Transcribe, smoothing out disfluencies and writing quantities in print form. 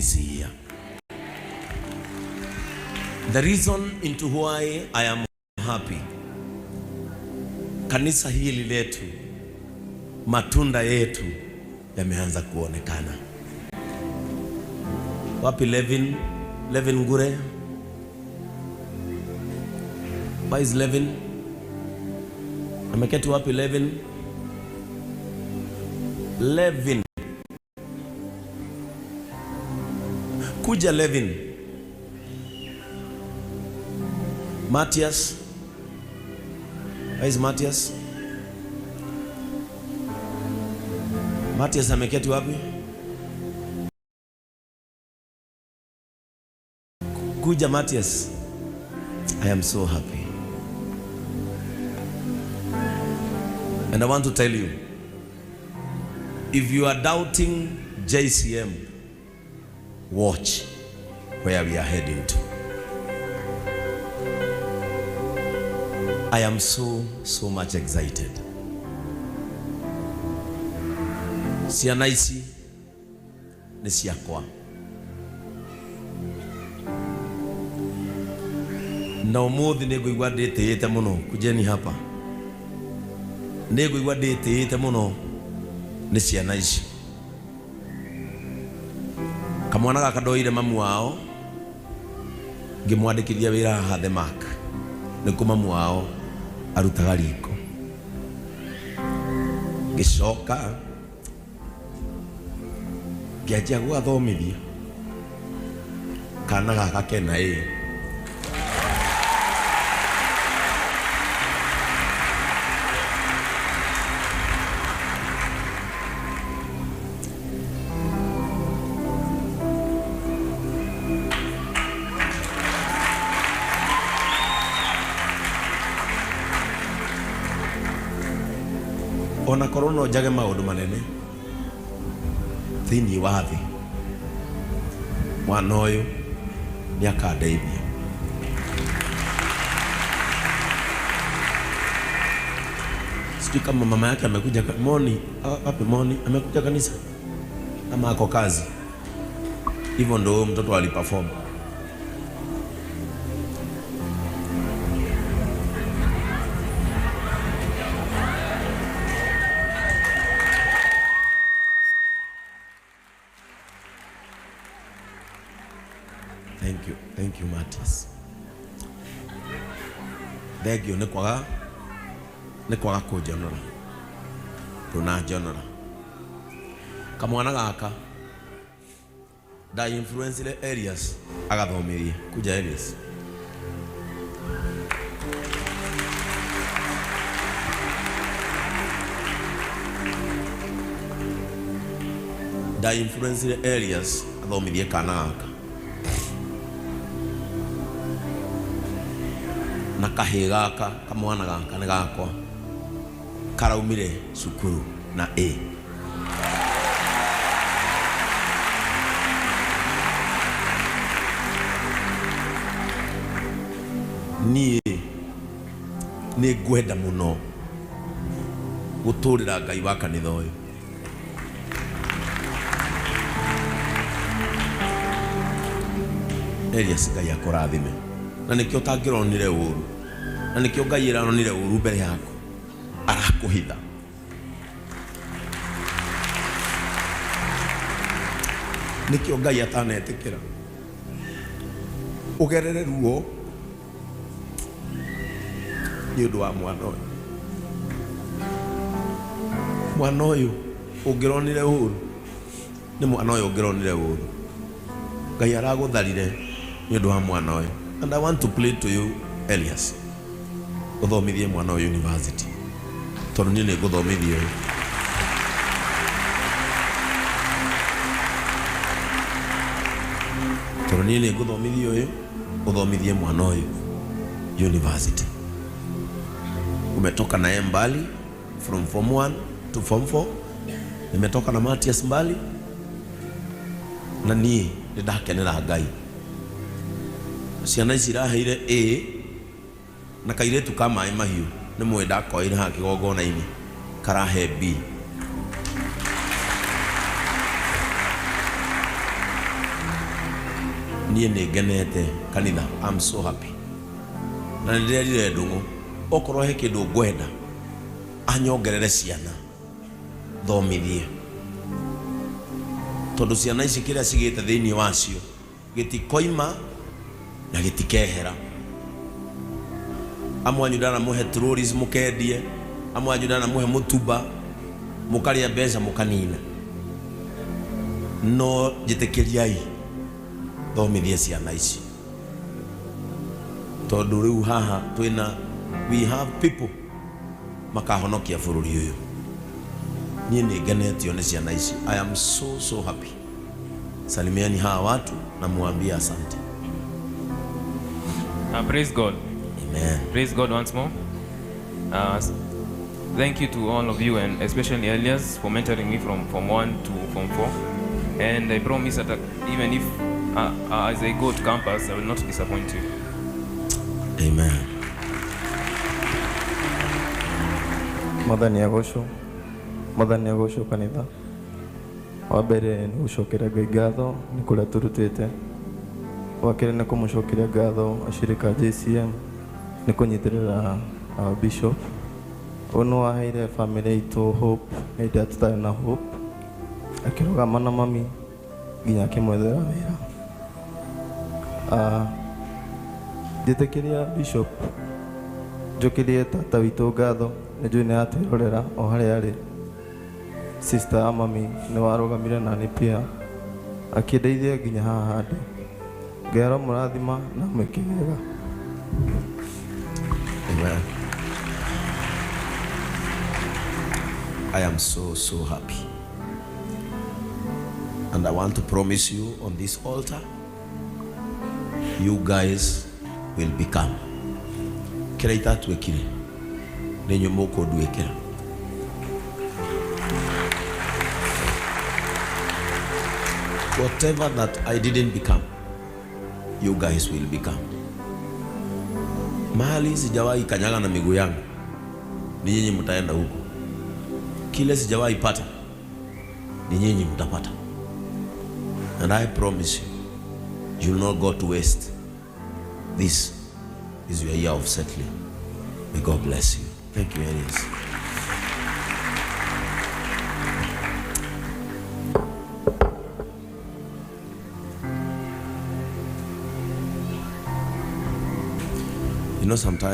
this year. The reason into why I am happy, kanisa hili letu, matunda yetu yameanza kuonekana. Wapi Levin Ngure? Why is Levin? Ameketi wapi Levin? Levin. Kuja Levin. Matthias. Where is Matthias? Matthias ameketi wapi? Kuja Matthias. I am so happy. And I want to tell you, if you are doubting JCM, watch where we are heading to. I am so much excited. Ciana ici ni ciakwa. Na umuthi niguigua nditiite muno kujeni hapa. Niguigua nditiite muno ni ciana ici. Kamwana gaka ndoire mamu wao ngimwandikithia wira haha the mark. Niko mamu wao arutaga riko. Gicoka ngianjia gwathomithia kana gaka kena ona korona njage maundu manene thini wa thi mwana uyu ni akandeithia. Sijui kama mama yake amekuja Moni, wapi Moni amekuja kanisa ama ako kazi. Hivyo ndo mtoto aliperform. Thank you Matthias. Thegio ni kwaga kujonora. Tunajonora. Kamwana gaka da influence le areas agathomirie kuja areas. Da influence le areas athomirie kana gaka. Na kahi gaka kamwana gaka ni gakwa karaumire cukuru na A. Ni gwenda muno guturira Ngai wa kanitha uyu. Elias Ngai akurathime. Na nikio tangironire uru. Na nikio Ngai iranonire uru mbere yako. Arakuhitha. Nikio Ngai atanetikira. Ugerere ruo. Ni undu wa mwana uyu. Mwana uyu ungironire uru. Ni mwana uyu ungironire uru. Ngai aragutharire ni undu wa mwana uyu. And I want to play to you Elias. Uthomithie mwana uyu university. Tondu ni guthomithie uyu. Tondu ni guthomithie uyu. Uthomithie mwana uyu university. Umetoka na mbali from form 1 to form 4. Nimetoka na Matthias mbali. Na ni ndakenera Ngai. Ciana ici iraheire A na kairetu kama mahiu ni mwenda koira ha kigogona-ini karahe B. niĩ nĩ ngenete kanitha. I'm so happy. Na nĩndĩrerire ndũng'ũ okorwo he kĩndũ ngwenda anyongerere ciana thomithie, tondũ ciana ici kĩrĩa cigĩte thĩinĩ wacio gĩtikoima na gĩtikehera. Amwe anyu ndanamũhe trolleys mũkendie, amwe anyu ndanamũhe mũtumba mũkarĩa mbeca mũkanina. No njĩtĩkĩriai thomithie ciana ici, tondũ rĩu haha twĩna we have people makahonokia bũrũri ũyũ. Niĩ nĩ ngenetio nĩ ciana ici. I am so happy. Salimiani hawa watu na muambie asante. Praise God. Amen. Praise God once more. Thank you to all of you, and especially Elias for mentoring me from Form 1 to Form 4. And I promise that even if as I go to campus, I will not disappoint you. Amen. Mwathani agocwo kanitha. Wa mbere nĩ gũcokeria Ngai ngatho nĩ kũrĩa tũrutĩte. Wa kerĩ nĩ kũmũcokeria ngatho ashirika JCM nĩ kũnyitĩrĩra bishop. Ono waheire family itũ hope hĩndĩ ĩrĩa tũtarĩ na hope, akĩrũgama na mami nginya akĩmwethera wĩra. Njĩtĩkĩria bishop njokerie tata witũ ngatho, nĩ njũĩ nĩ atwĩrorera o harĩa arĩ. Sister ya mami nĩ warũgamire na niĩ pia akĩndeithia nginya haha handũ. Ngai aromũrathima na mwĩke wega. Amen. I am so happy, and I want to promise you on this altar, you guys will become kĩrĩa itatwĩkire nĩ inyuĩ mũkũnduĩkĩra. Whatever that I didn't become, you guys will become. Mahali sijawahi kanyaga na miguu yangu, ni nyinyi mtaenda huko. Kile sijawahi pata, ni nyinyi mtapata. And I promise you, you will not go to waste. This is your year of settling. May God bless you. Thank you, Elias. You know, sometimes